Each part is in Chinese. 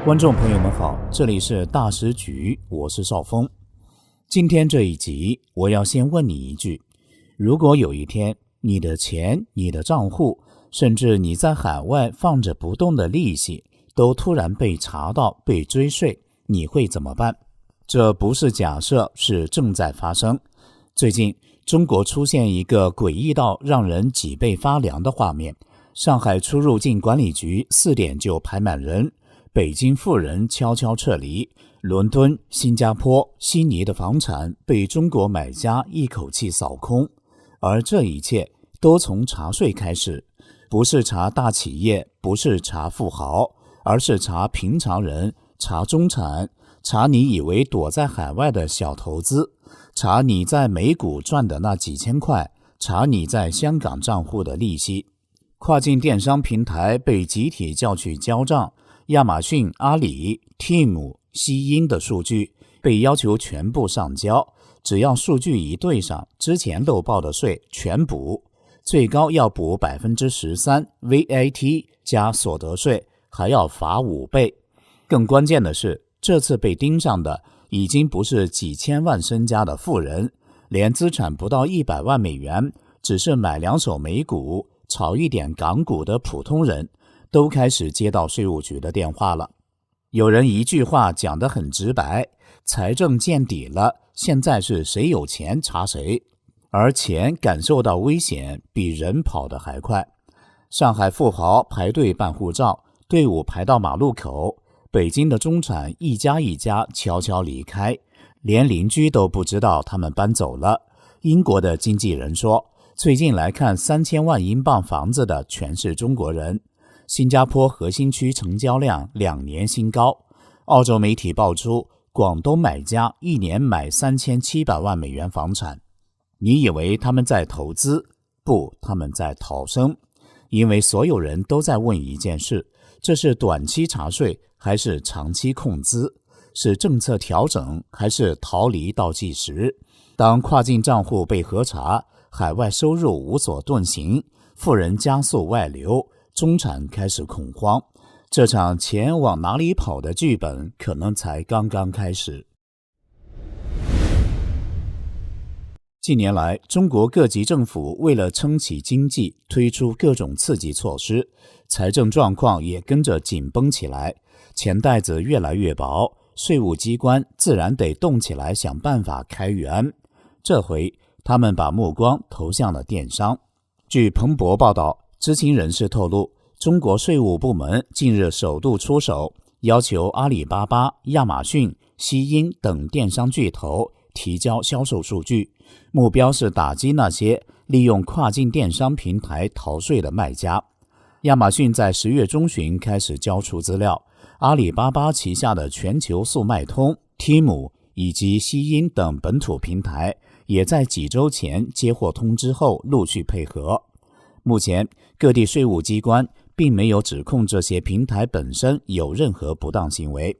观众朋友们好，这里是大师局，我是邵峰。今天这一集，我要先问你一句：如果有一天你的钱、你的账户，甚至你在海外放着不动的利息，都突然被查到、被追税，你会怎么办？这不是假设，是正在发生。最近，中国出现一个诡异到让人脊背发凉的画面：上海出入境管理局4点就排满人。北京富人悄悄撤离，伦敦、新加坡、悉尼的房产被中国买家一口气扫空，而这一切都从查税开始，不是查大企业，不是查富豪，而是查平常人，查中产，查你以为躲在海外的小投资，查你在美股赚的那几千块，查你在香港账户的利息。跨境电商平台被集体叫去交账，亚马逊、阿里、Team、西音的数据被要求全部上交，只要数据一对上，之前漏报的税全补，最高要补 13% VAT 加所得税，还要罚5倍。更关键的是，这次被盯上的已经不是几千万身家的富人，连资产不到100万美元，只是买2手美股、炒一点港股的普通人，都开始接到税务局的电话了。有人一句话讲得很直白：财政见底了，现在是谁有钱查谁。而钱感受到危险，比人跑得还快。上海富豪排队办护照，队伍排到马路口；北京的中产一家一家悄悄离开，连邻居都不知道他们搬走了。英国的经纪人说，最近来看3000万英镑房子的全是中国人。新加坡核心区成交量2年新高。澳洲媒体爆出，广东买家1年买3700万美元房产。你以为他们在投资？不，他们在逃生。因为所有人都在问一件事：这是短期查税还是长期控资？是政策调整还是逃离倒计时？当跨境账户被核查，海外收入无所遁形，富人加速外流，中产开始恐慌，这场钱往哪里跑的剧本可能才刚刚开始。近年来，中国各级政府为了撑起经济，推出各种刺激措施，财政状况也跟着紧绷起来，钱袋子越来越薄，税务机关自然得动起来想办法开源。这回他们把目光投向了电商。据彭博报道，知情人士透露，中国税务部门近日首度出手，要求阿里巴巴、亚马逊、西音等电商巨头提交销售数据，目标是打击那些利用跨境电商平台逃税的卖家。亚马逊在10月中旬开始交出资料，阿里巴巴旗下的全球速卖通、Team 以及西音等本土平台也在几周前接获通知后陆续配合。目前，各地税务机关并没有指控这些平台本身有任何不当行为。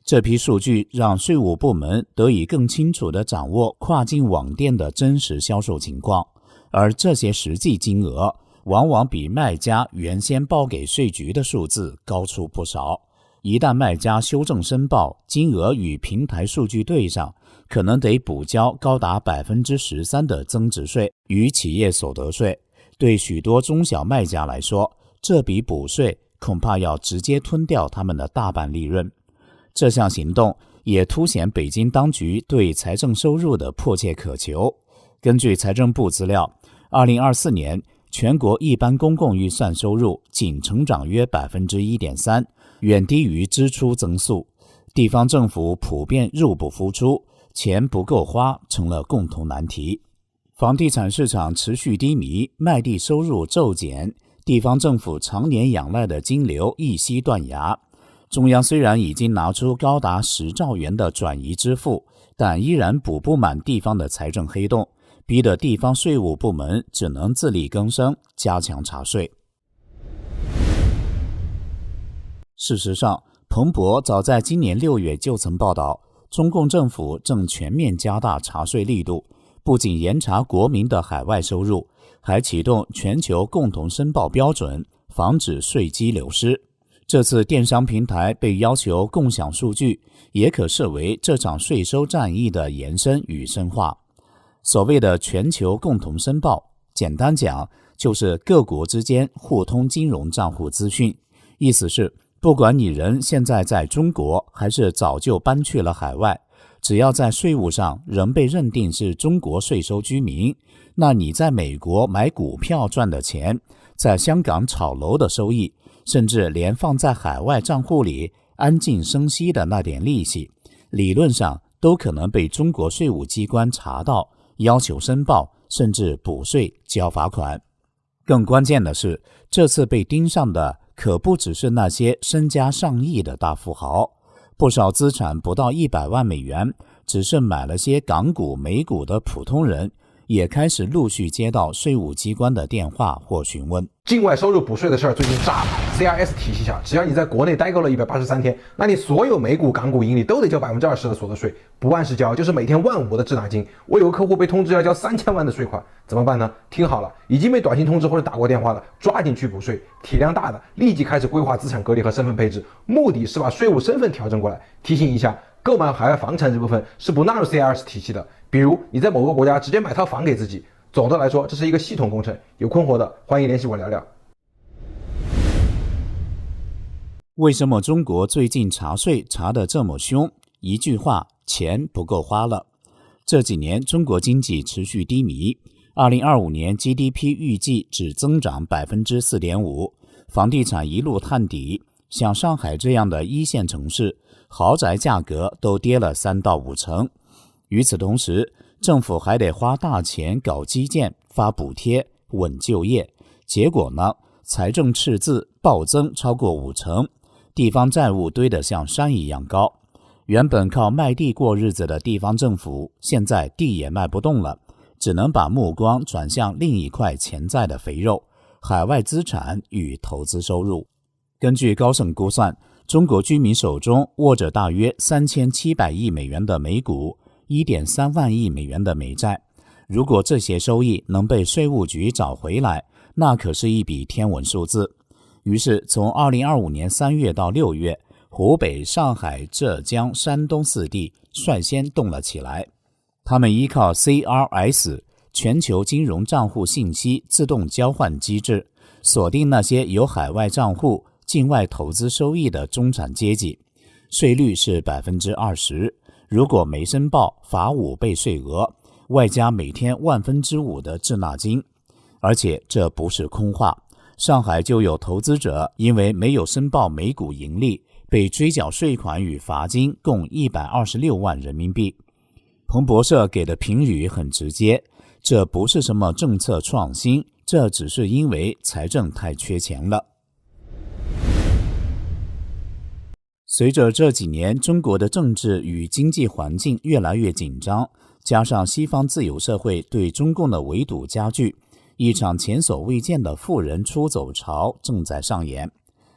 这批数据让税务部门得以更清楚地掌握跨境网店的真实销售情况，而这些实际金额往往比卖家原先报给税局的数字高出不少。一旦卖家修正申报，金额与平台数据对上，可能得补交高达 13% 的增值税与企业所得税。对许多中小卖家来说，这笔补税恐怕要直接吞掉他们的大半利润。这项行动也凸显北京当局对财政收入的迫切渴求。根据财政部资料，2024年全国一般公共预算收入仅成长约 1.3%， 远低于支出增速。地方政府普遍入不敷出，钱不够花成了共同难题。房地产市场持续低迷，卖地收入骤减，地方政府常年仰赖的金流一夕断崖。中央虽然已经拿出高达10兆元的转移支付，但依然补不满地方的财政黑洞，逼得地方税务部门只能自力更生，加强查税。事实上，彭博早在今年6月就曾报道，中共政府正全面加大查税力度，不仅严查国民的海外收入，还启动全球共同申报标准，防止税基流失。这次电商平台被要求共享数据，也可视为这场税收战役的延伸与深化。所谓的全球共同申报，简单讲就是各国之间互通金融账户资讯，意思是不管你人现在在中国还是早就搬去了海外，只要在税务上仍被认定是中国税收居民，那你在美国买股票赚的钱，在香港炒楼的收益，甚至连放在海外账户里安静生息的那点利息，理论上都可能被中国税务机关查到，要求申报，甚至补税交罚款。更关键的是，这次被盯上的可不只是那些身家上亿的大富豪，不少资产不到100万美元，只是买了些港股美股的普通人，也开始陆续接到税务机关的电话或询问。境外收入补税的事儿最近炸了。CRS 体系下，只要你在国内待够了183天，那你所有美股、港股盈利都得交20%的所得税，不按时交就是每天15000的滞纳金。我有个客户被通知要交3000万的税款，怎么办呢？听好了，已经被短信通知或者打过电话了，抓紧去补税。体量大的立即开始规划资产隔离和身份配置，目的是把税务身份调整过来。提醒一下，购买海外房产这部分是不纳入 CRS 体系的，比如你在某个国家直接买套房给自己。总的来说，这是一个系统工程，有困惑的欢迎联系我聊聊。为什么中国最近查税查得这么凶？一句话，钱不够花了。这几年中国经济持续低迷，2025年 GDP 预计只增长 4.5%， 房地产一路探底，像上海这样的一线城市，豪宅价格都跌了3到5成。与此同时，政府还得花大钱搞基建、发补贴、稳就业，结果呢，财政赤字暴增超过5成，地方债务堆得像山一样高。原本靠卖地过日子的地方政府，现在地也卖不动了，只能把目光转向另一块潜在的肥肉——海外资产与投资收入。根据高盛估算，中国居民手中握着大约3700亿美元的美股，1.3万亿美元的美债，如果这些收益能被税务局找回来，那可是一笔天文数字。于是从2025年3月到6月，湖北、上海、浙江、山东4地率先动了起来。他们依靠 CRS 全球金融账户信息自动交换机制，锁定那些有海外账户、境外投资收益的中产阶级，税率是 20%，如果没申报，罚5倍税额，外加每天5%的滞纳金。而且这不是空话，上海就有投资者因为没有申报美股盈利，被追缴税款与罚金共126万人民币。彭博社给的评语很直接，这不是什么政策创新，这只是因为财政太缺钱了。随着这几年中国的政治与经济环境越来越紧张，加上西方自由社会对中共的围堵加剧，一场前所未见的富人出走潮正在上演。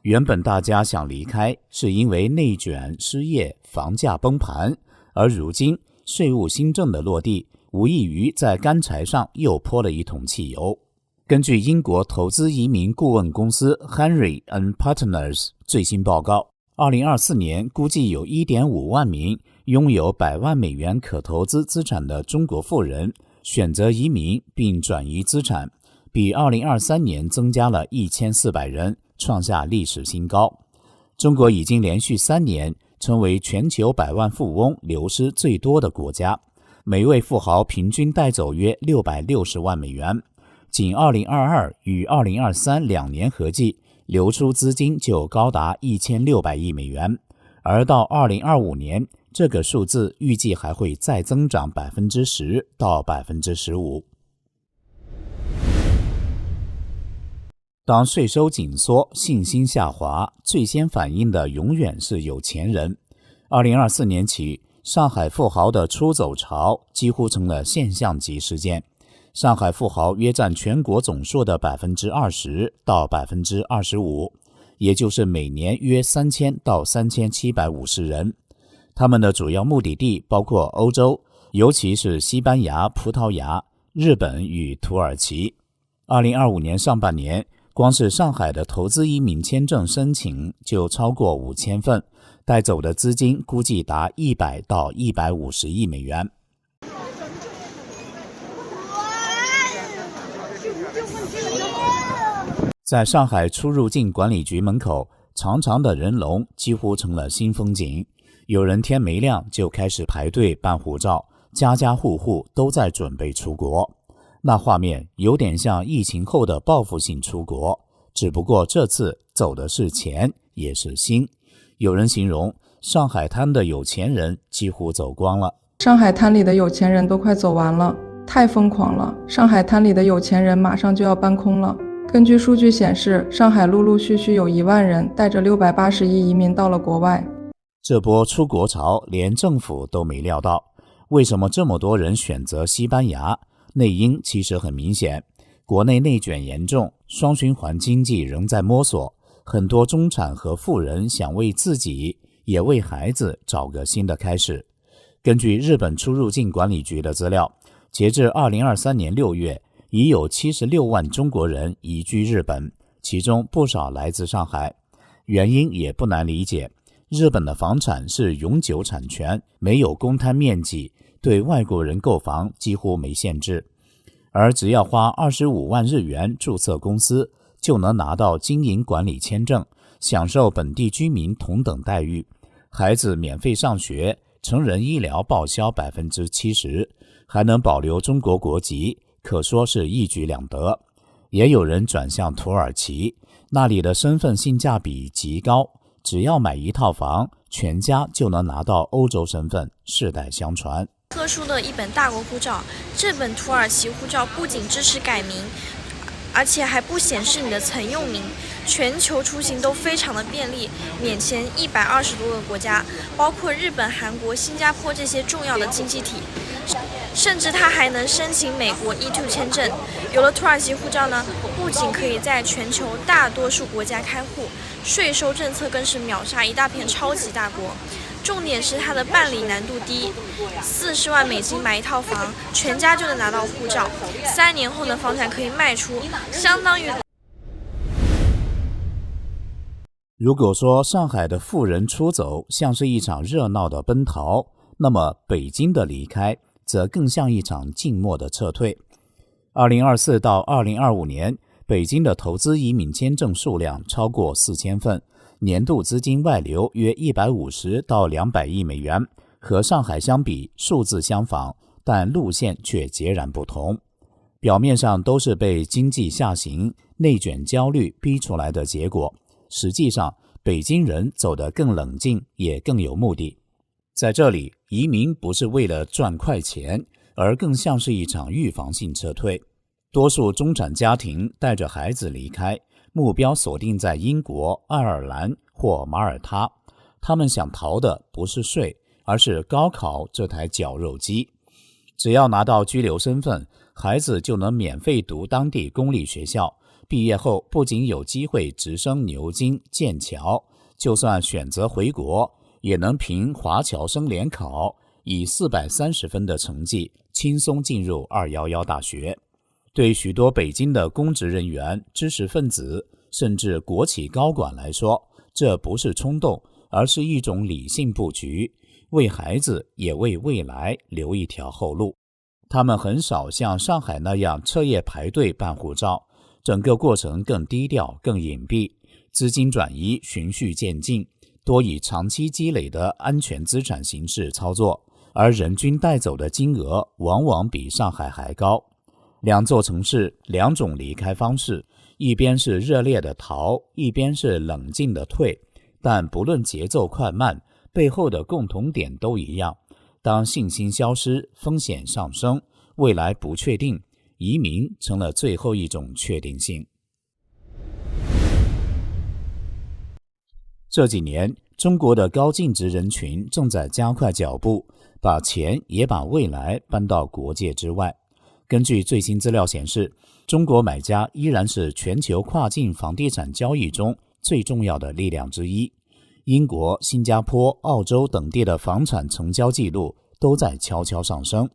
原本大家想离开是因为内卷、失业、房价崩盘，而如今税务新政的落地，无异于在干柴上又泼了一桶汽油。根据英国投资移民顾问公司 Henry & Partners 最新报告，2024年估计有 1.5 万名拥有100万美元可投资资产的中国富人选择移民并转移资产，比2023年增加了1400人，创下历史新高。中国已经连续3年成为全球100万富翁流失最多的国家，每位富豪平均带走约660万美元，仅2022与2023两年合计流出资金就高达1600亿美元，而到2025年，这个数字预计还会再增长 10% 到 15%。 当税收紧缩，信心下滑，最先反应的永远是有钱人。2024年起，上海富豪的出走潮几乎成了现象级事件。上海富豪约占全国总数的 20% 到 25%， 也就是每年约3000到3750人。他们的主要目的地包括欧洲，尤其是西班牙、葡萄牙、日本与土耳其。2025年上半年，光是上海的投资移民签证申请就超过5000份，带走的资金估计达100到150亿美元。在上海出入境管理局门口，长长的人龙几乎成了新风景。有人天没亮就开始排队办护照，家家户户都在准备出国。那画面有点像疫情后的报复性出国，只不过这次走的是钱，也是心。有人形容上海滩的有钱人几乎走光了。上海滩里的有钱人都快走完了，太疯狂了。上海滩里的有钱人马上就要搬空了。根据数据显示，上海陆陆续续有1万人带着680亿移民到了国外。这波出国潮连政府都没料到，为什么这么多人选择西班牙？内因其实很明显，国内内卷严重，双循环经济仍在摸索，很多中产和富人想为自己也为孩子找个新的开始。根据日本出入境管理局的资料，截至2023年6月，已有76万中国人移居日本，其中不少来自上海。原因也不难理解，日本的房产是永久产权，没有公摊面积，对外国人购房几乎没限制。而只要花25万日元注册公司，就能拿到经营管理签证，享受本地居民同等待遇，孩子免费上学，成人医疗报销 70%， 还能保留中国国籍，可说是一举两得。也有人转向土耳其，那里的身份性价比极高，只要买一套房，全家就能拿到欧洲身份，世代相传。特殊的一本大国护照，这本土耳其护照不仅支持改名，而且还不显示你的曾用名，全球出行都非常的便利，免签120多个国家，包括日本、韩国、新加坡这些重要的经济体。甚至它还能申请美国 E2 签证。有了土耳其护照呢，不仅可以在全球大多数国家开户，税收政策更是秒杀一大片超级大国。重点是它的办理难度低，40万美金买一套房，全家就能拿到护照，3年后的房产可以卖出，相当于。如果说上海的富人出走像是一场热闹的奔逃，那么北京的离开则更像一场静默的撤退。2024到2025年，北京的投资移民签证数量超过4000份，年度资金外流约150到200亿美元，和上海相比数字相仿，但路线却截然不同。表面上都是被经济下行、内卷焦虑逼出来的结果，实际上北京人走得更冷静，也更有目的。在这里，移民不是为了赚快钱，而更像是一场预防性撤退。多数中产家庭带着孩子离开，目标锁定在英国、爱尔兰或马耳他。他们想逃的不是税，而是高考这台绞肉机。只要拿到居留身份，孩子就能免费读当地公立学校，毕业后不仅有机会直升牛津、剑桥，就算选择回国，也能凭华侨生联考，以430分的成绩轻松进入211大学。对许多北京的公职人员、知识分子，甚至国企高管来说，这不是冲动，而是一种理性布局，为孩子也为未来留一条后路。他们很少像上海那样彻夜排队办护照，整个过程更低调、更隐蔽，资金转移循序渐进，多以长期积累的安全资产形式操作，而人均带走的金额往往比上海还高。两座城市，两种离开方式，一边是热烈的逃，一边是冷静的退，但不论节奏快慢，背后的共同点都一样。当信心消失，风险上升，未来不确定，移民成了最后一种确定性。这几年，中国的高净值人群正在加快脚步，把钱也把未来搬到国界之外。根据最新资料显示，中国买家依然是全球跨境房地产交易中最重要的力量之一。英国、新加坡、澳洲等地的房产成交记录都在悄悄上升。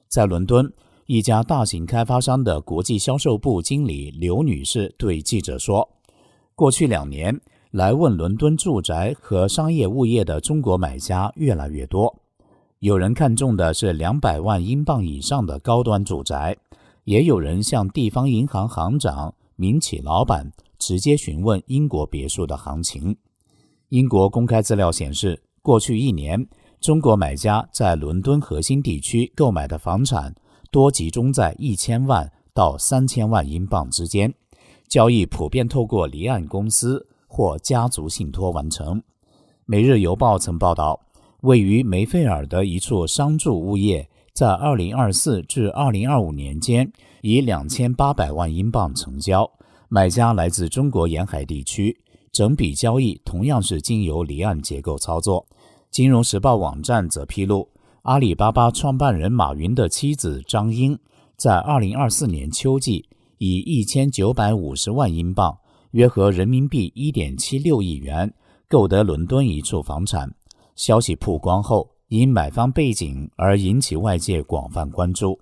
在伦敦，一家大型开发商的国际销售部经理刘女士对记者说，过去2年来问伦敦住宅和商业物业的中国买家越来越多，有人看中的是200万英镑以上的高端住宅，也有人向地方银行行长、民企老板直接询问英国别墅的行情。英国公开资料显示，过去1年，中国买家在伦敦核心地区购买的房产多集中在1000万到3000万英镑之间，交易普遍透过离岸公司或家族信托完成。每日邮报曾报道，位于梅费尔的一处商住物业在2024至2025年间以2800万英镑成交，买家来自中国沿海地区，整笔交易同样是经由离岸结构操作。金融时报网站则披露，阿里巴巴创办人马云的妻子张英在2024年秋季以1950万英镑，约合人民币 1.76 亿元购得伦敦一处房产。消息曝光后，因买方背景而引起外界广泛关注。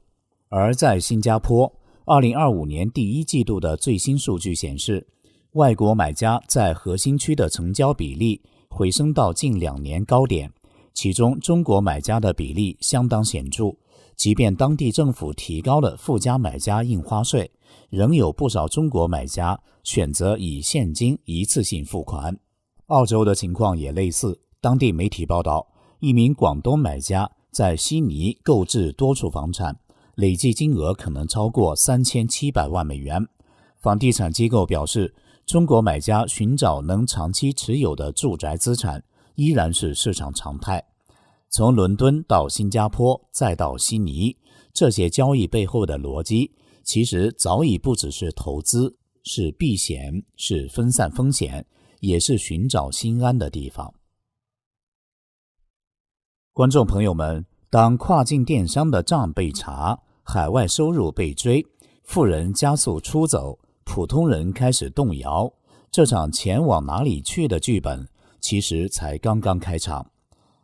而在新加坡，2025年第1季度的最新数据显示，外国买家在核心区的成交比例回升到近2年高点，其中中国买家的比例相当显著，即便当地政府提高了附加买家印花税，仍有不少中国买家选择以现金一次性付款。澳洲的情况也类似，当地媒体报道，一名广东买家在悉尼购置多处房产，累计金额可能超过3700万美元。房地产机构表示，中国买家寻找能长期持有的住宅资产依然是市场常态。从伦敦到新加坡再到悉尼，这些交易背后的逻辑其实早已不只是投资，是避险，是分散风险，也是寻找心安的地方。观众朋友们，当跨境电商的账被查，海外收入被追，富人加速出走，普通人开始动摇，这场钱往哪里去的剧本其实才刚刚开场。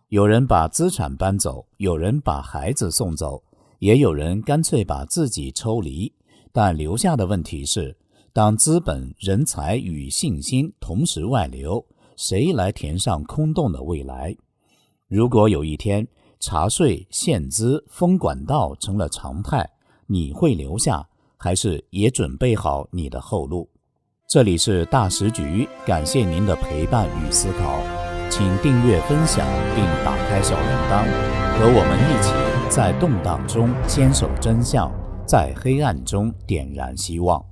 有人把资产搬走，有人把孩子送走，也有人干脆把自己抽离，但留下的问题是，当资本、人才与信心同时外流，谁来填上空洞的未来？如果有一天查税、限资、封管道成了常态，你会留下，还是也准备好你的后路？这里是大时局，感谢您的陪伴与思考，请订阅分享并打开小铃铛，和我们一起在动荡中坚守真相，在黑暗中点燃希望。